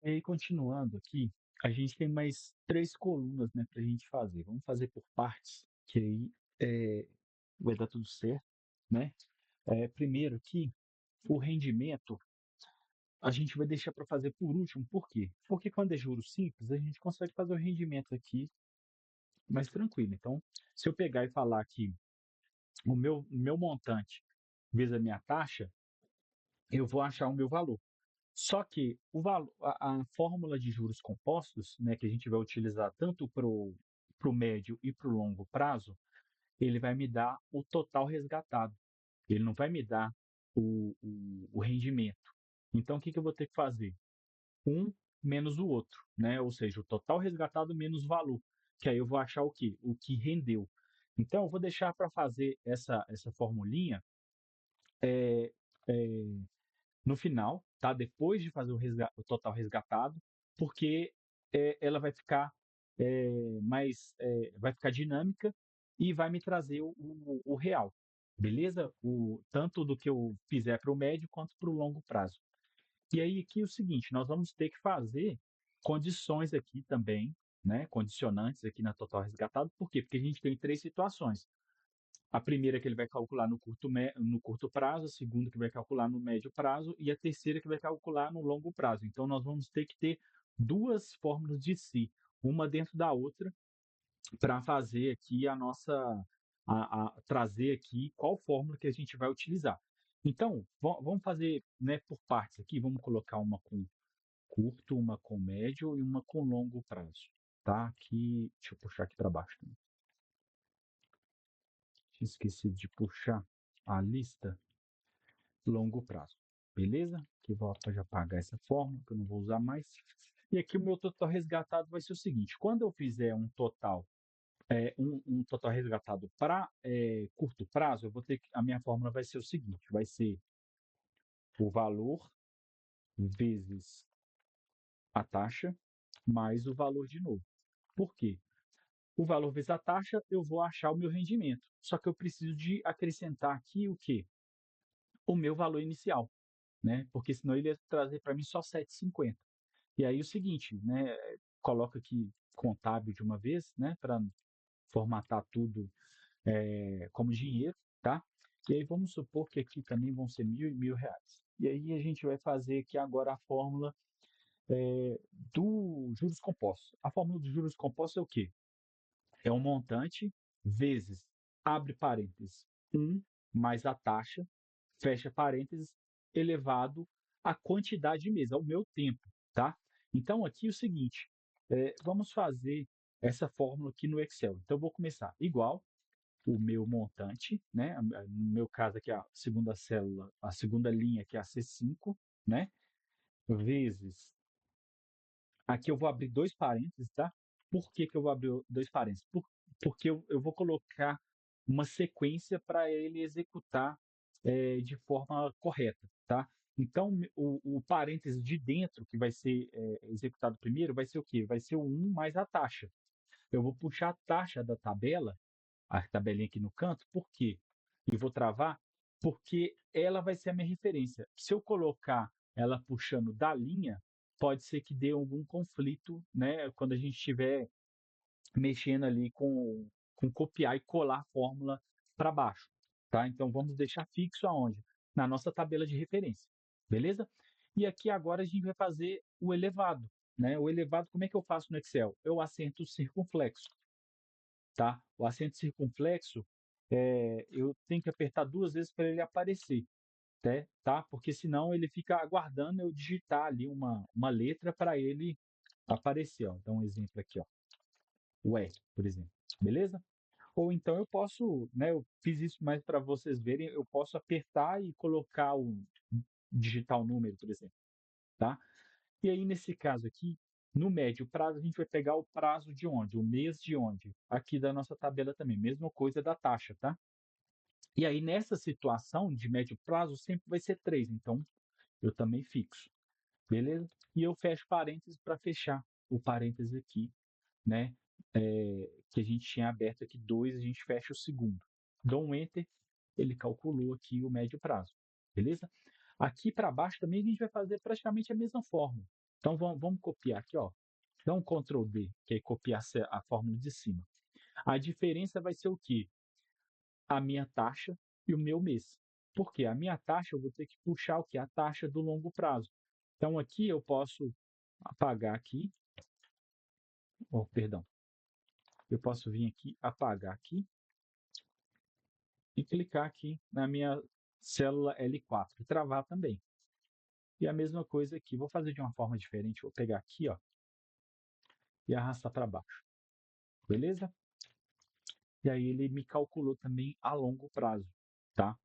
E aí, continuando aqui, a gente tem mais 3 colunas, né, para a gente fazer. Vamos fazer por partes, que aí vai dar tudo certo, né? Primeiro aqui, o rendimento, a gente vai deixar para fazer por último, por quê? Porque quando é juros simples, a gente consegue fazer o rendimento aqui mais tranquilo. Então, se eu pegar e falar que o meu montante vezes a minha taxa, eu vou achar o meu valor. Só que a fórmula de juros compostos, né, que a gente vai utilizar tanto para o médio e para o longo prazo, ele vai me dar o total resgatado. Ele não vai me dar o rendimento. Então, o que que eu vou ter que fazer? Um menos o outro, né? Ou seja, o total resgatado menos o valor. Que aí eu vou achar o quê? O que rendeu. Então, eu vou deixar para fazer essa formulinha é, é, no final, tá? Depois de fazer o total resgatado, porque ela vai ficar vai ficar dinâmica e vai me trazer o real, beleza? Tanto do que eu fizer para o médio quanto para o longo prazo. E aí aqui é o seguinte, nós vamos ter que fazer condições aqui também, né? Condicionantes aqui na total resgatado. Por quê? Porque a gente tem três situações. A primeira que ele vai calcular no curto prazo, a segunda que vai calcular no médio prazo e a terceira que vai calcular no longo prazo. Então, nós vamos ter que ter duas fórmulas de si, uma dentro da outra, para fazer aqui trazer aqui qual fórmula que a gente vai utilizar. Então, vamos fazer, né, por partes aqui, vamos colocar uma com curto, uma com médio e uma com longo prazo, tá? Aqui, deixa eu puxar aqui para baixo também. Tinha esquecido de puxar a lista longo prazo. Beleza? Que vou já apagar essa fórmula, que eu não vou usar mais. E aqui o meu total resgatado vai ser o seguinte: quando eu fizer um total resgatado para curto prazo, a minha fórmula vai ser o seguinte: vai ser o valor vezes a taxa mais o valor de novo. Por quê? O valor vezes a taxa, eu vou achar o meu rendimento. Só que eu preciso de acrescentar aqui o quê? O meu valor inicial, né? Porque senão ele ia trazer para mim só 7,50. E aí o seguinte, né? Coloca aqui contábil de uma vez, né? Para formatar tudo como dinheiro, tá? E aí vamos supor que aqui também vão ser mil e R$ 1.000. E aí a gente vai fazer aqui agora a fórmula do juros compostos. A fórmula dos juros compostos é o quê? É um montante vezes, abre parênteses, mais a taxa, fecha parênteses, elevado à quantidade de meses, ao meu tempo, tá? Então, aqui é o seguinte, vamos fazer essa fórmula aqui no Excel. Então, eu vou começar igual o meu montante, né? No meu caso aqui, a segunda célula, a segunda linha, que é a C5, né? Vezes, aqui eu vou abrir dois parênteses, tá? Por que que eu vou abrir dois parênteses? Porque eu vou colocar uma sequência para ele executar de forma correta, tá? Então, o parêntese de dentro, que vai ser executado primeiro, vai ser o quê? Vai ser o 1 mais a taxa. Eu vou puxar a taxa da tabela, a tabelinha aqui no canto, por quê? E vou travar, porque ela vai ser a minha referência. Se eu colocar ela puxando da linha, pode ser que dê algum conflito, né? Quando a gente estiver mexendo ali com copiar e colar a fórmula para baixo, tá? Então vamos deixar fixo aonde? Na nossa tabela de referência, beleza? E aqui agora a gente vai fazer o elevado, né? O elevado, como é que eu faço no Excel? Eu assento circunflexo, tá? O acento circunflexo, eu tenho que apertar duas vezes para ele aparecer, tá? Porque senão ele fica aguardando eu digitar ali uma letra para ele aparecer, ó. Então um exemplo aqui, ó, o E, por exemplo, beleza? Ou então eu posso, né, eu fiz isso mais para vocês verem, eu posso apertar e colocar digitar o número, por exemplo, tá? E aí, nesse caso aqui, no médio prazo, a gente vai pegar o prazo de onde? O mês de onde? Aqui da nossa tabela também, mesma coisa da taxa, tá? E aí, nessa situação de médio prazo, sempre vai ser 3, então eu também fixo, beleza? E eu fecho parênteses para fechar o parênteses aqui, né? Que a gente tinha aberto aqui 2, a gente fecha o segundo. Dou um Enter, ele calculou aqui o médio prazo, beleza? Aqui para baixo também a gente vai fazer praticamente a mesma fórmula, Então, vamos copiar aqui, ó. Dá um Ctrl D, que é copiar a fórmula de cima. A diferença vai ser o quê? A minha taxa e o meu mês. Por quê? A minha taxa eu vou ter que puxar o quê? A taxa do longo prazo. Então, aqui eu posso apagar aqui. Oh, perdão. Eu posso vir aqui, apagar aqui e clicar aqui na minha célula L4 e travar também. E a mesma coisa aqui, vou fazer de uma forma diferente, vou pegar aqui, ó, e arrastar para baixo, beleza? E aí ele me calculou também a longo prazo, tá?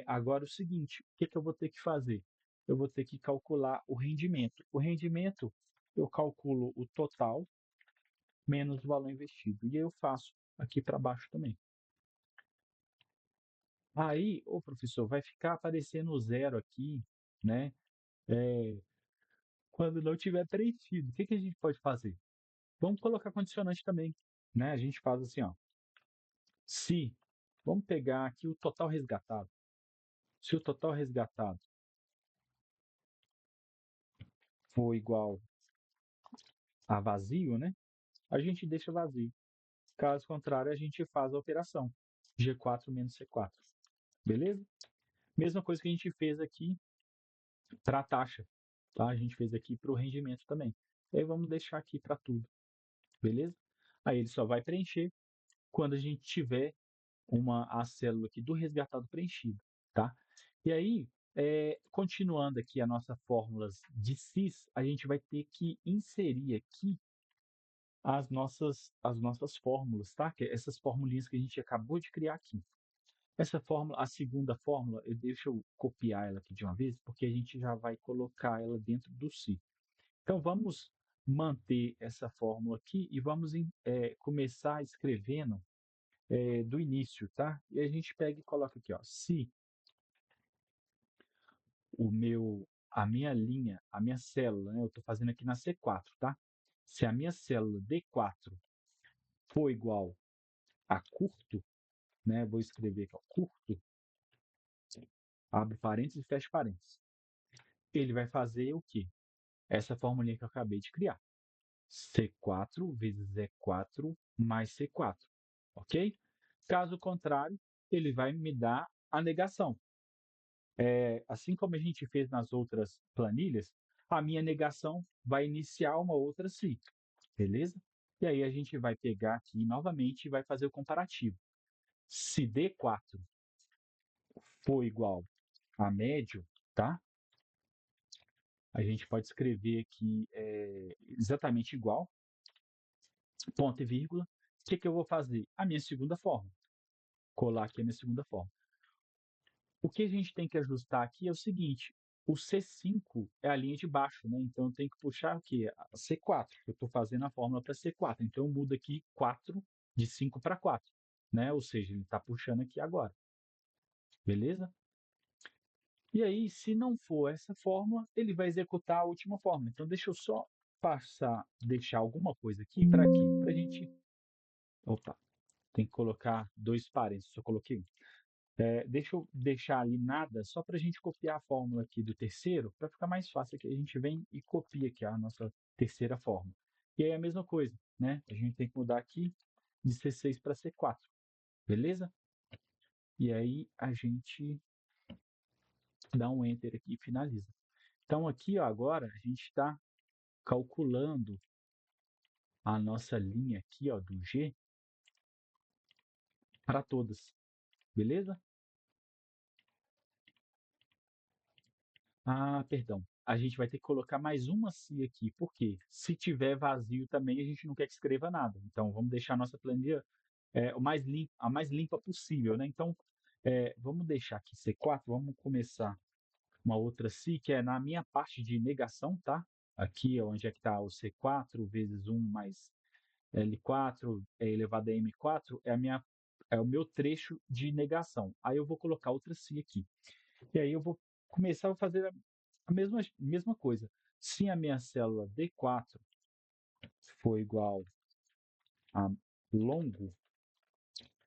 Agora o seguinte, o que que eu vou ter que fazer? Eu vou ter que calcular o rendimento. O rendimento, eu calculo o total menos o valor investido. E eu faço aqui para baixo também. Aí, o professor, vai ficar aparecendo zero aqui, né? É, quando não tiver preenchido. O que que a gente pode fazer? Vamos colocar condicionante também, né? A gente faz assim, ó. Se, vamos pegar aqui o total resgatado. Se o total resgatado for igual a vazio, né? A gente deixa vazio. Caso contrário, a gente faz a operação G4 menos C4. Beleza? Mesma coisa que a gente fez aqui para a taxa, tá? A gente fez aqui para o rendimento também. E aí vamos deixar aqui para tudo, beleza? Aí ele só vai preencher quando a gente tiver a célula aqui do resgatado preenchida, tá? E aí, continuando aqui as nossas fórmulas de cis, a gente vai ter que inserir aqui as nossas fórmulas, tá? Que é essas formulinhas que a gente acabou de criar aqui. Essa fórmula, a segunda fórmula, deixa eu copiar ela aqui de uma vez, porque a gente já vai colocar ela dentro do si. Então, vamos manter essa fórmula aqui e vamos começar escrevendo do início, tá? E a gente pega e coloca aqui, ó, se a minha linha, a minha célula, né, eu estou fazendo aqui na C4, tá? Se a minha célula D4 for igual a curto, né, vou escrever aqui, ó, curto, abre parênteses e fecha parênteses. Ele vai fazer o quê? Essa formulinha que eu acabei de criar. C4 vezes E4 mais C4, ok? Caso contrário, ele vai me dar a negação. Assim como a gente fez nas outras planilhas, a minha negação vai iniciar uma outra si, beleza? E aí a gente vai pegar aqui novamente e vai fazer o comparativo. Se D4 for igual a médio, tá? A gente pode escrever aqui exatamente igual, ponto e vírgula. O que que eu vou fazer? A minha segunda forma. Colar aqui a minha segunda forma. O que a gente tem que ajustar aqui é o seguinte: o C5 é a linha de baixo, né? Então eu tenho que puxar o quê? A C4. Eu estou fazendo a fórmula para C4. Então eu mudo aqui 4 de 5 para 4, né? Ou seja, ele está puxando aqui agora. Beleza? E aí, se não for essa fórmula, ele vai executar a última fórmula. Então deixa eu só deixar alguma coisa aqui para quê? Para a gente. Opa, tem que colocar dois parênteses, só coloquei um. Deixa eu deixar ali nada só para a gente copiar a fórmula aqui do terceiro, para ficar mais fácil aqui. A gente vem e copia aqui a nossa terceira fórmula. E aí a mesma coisa, né? A gente tem que mudar aqui de C6 para C4, beleza? E aí a gente dá um Enter aqui e finaliza. Então aqui, ó, agora a gente está calculando a nossa linha aqui, ó, do G para todas, beleza? Ah, perdão. A gente vai ter que colocar mais uma "se" aqui, porque se tiver vazio também, a gente não quer que escreva nada. Então, vamos deixar a nossa planilha a mais limpa possível, né? Então, vamos deixar aqui C4, vamos começar uma outra "se", que é na minha parte de negação, tá? Aqui, onde é que está o C4 vezes 1 mais L4 elevado a M4, é o meu trecho de negação. Aí eu vou colocar outra "se" aqui. E aí eu vou começar a fazer a mesma coisa. Se a minha célula D4 for igual a longo,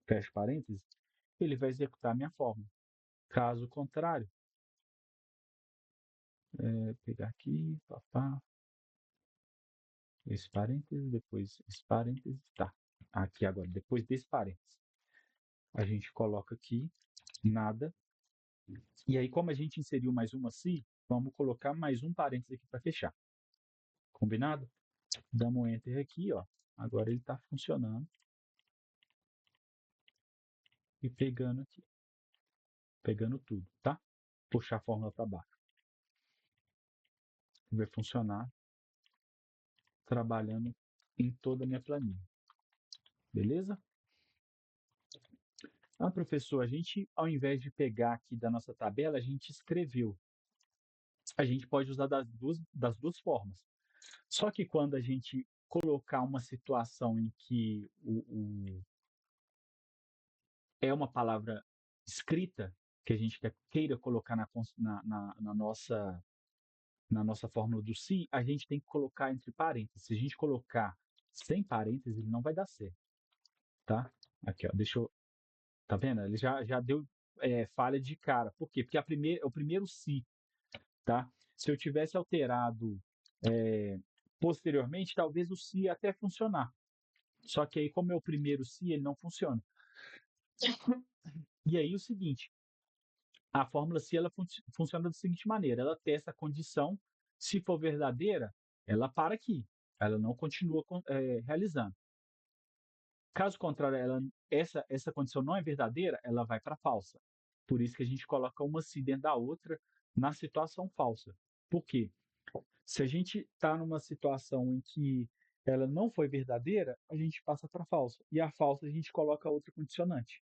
fecha parênteses, ele vai executar a minha fórmula. Caso contrário, pegar aqui, papá. esse parênteses, depois esse parênteses, tá. Aqui agora, depois desse parênteses, a gente coloca aqui nada. E aí, como a gente inseriu mais uma se, vamos colocar mais um parênteses aqui para fechar. Combinado? Damos um enter aqui, ó. Agora ele está funcionando e pegando aqui, pegando tudo, tá? Puxar a fórmula para baixo. Vai funcionar trabalhando em toda a minha planilha. Beleza? Ah, professor, a gente, ao invés de pegar aqui da nossa tabela, a gente escreveu. A gente pode usar das duas formas. Só que quando a gente colocar uma situação em que é uma palavra escrita, que a gente queira colocar na nossa fórmula do se, a gente tem que colocar entre parênteses. Se a gente colocar sem parênteses, ele não vai dar certo, tá? Aqui, ó, deixa eu. Tá vendo? Ele já deu falha de cara. Por quê? Porque o primeiro se, tá? Se eu tivesse alterado é, posteriormente, talvez o se até funcionar. Só que aí, como é o primeiro se, ele não funciona. E aí, o seguinte, a fórmula se ela funciona da seguinte maneira: ela testa a condição, se for verdadeira, ela para aqui, ela não continua realizando. Caso contrário, essa condição não é verdadeira, ela vai para falsa. Por isso que a gente coloca uma se dentro da outra na situação falsa. Por quê? Se a gente está numa situação em que ela não foi verdadeira, a gente passa para falsa. E a falsa a gente coloca outra condicionante.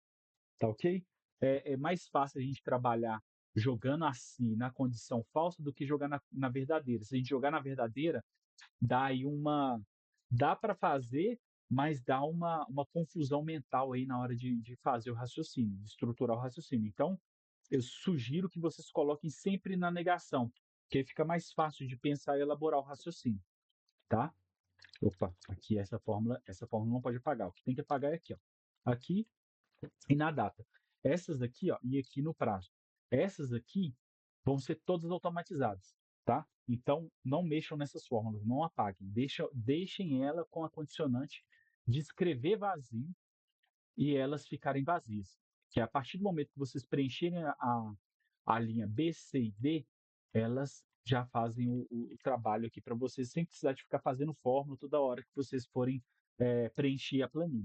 Tá ok? É mais fácil a gente trabalhar jogando assim na condição falsa do que jogar na verdadeira. Se a gente jogar na verdadeira, dá aí uma. Dá para fazer, mas dá uma confusão mental aí na hora de fazer o raciocínio, de estruturar o raciocínio. Então, eu sugiro que vocês coloquem sempre na negação, porque fica mais fácil de pensar e elaborar o raciocínio, tá? Opa, aqui essa fórmula não pode apagar. O que tem que apagar é aqui, ó. Aqui e na data. Essas aqui, ó, e aqui no prazo. Essas aqui vão ser todas automatizadas, tá? Então, não mexam nessas fórmulas, não apaguem. Deixem ela com a condicionante de escrever vazio e elas ficarem vazias. Que a partir do momento que vocês preencherem a linha B, C e D, elas já fazem o trabalho aqui para vocês, sem precisar de ficar fazendo fórmula toda hora que vocês forem preencher a planilha.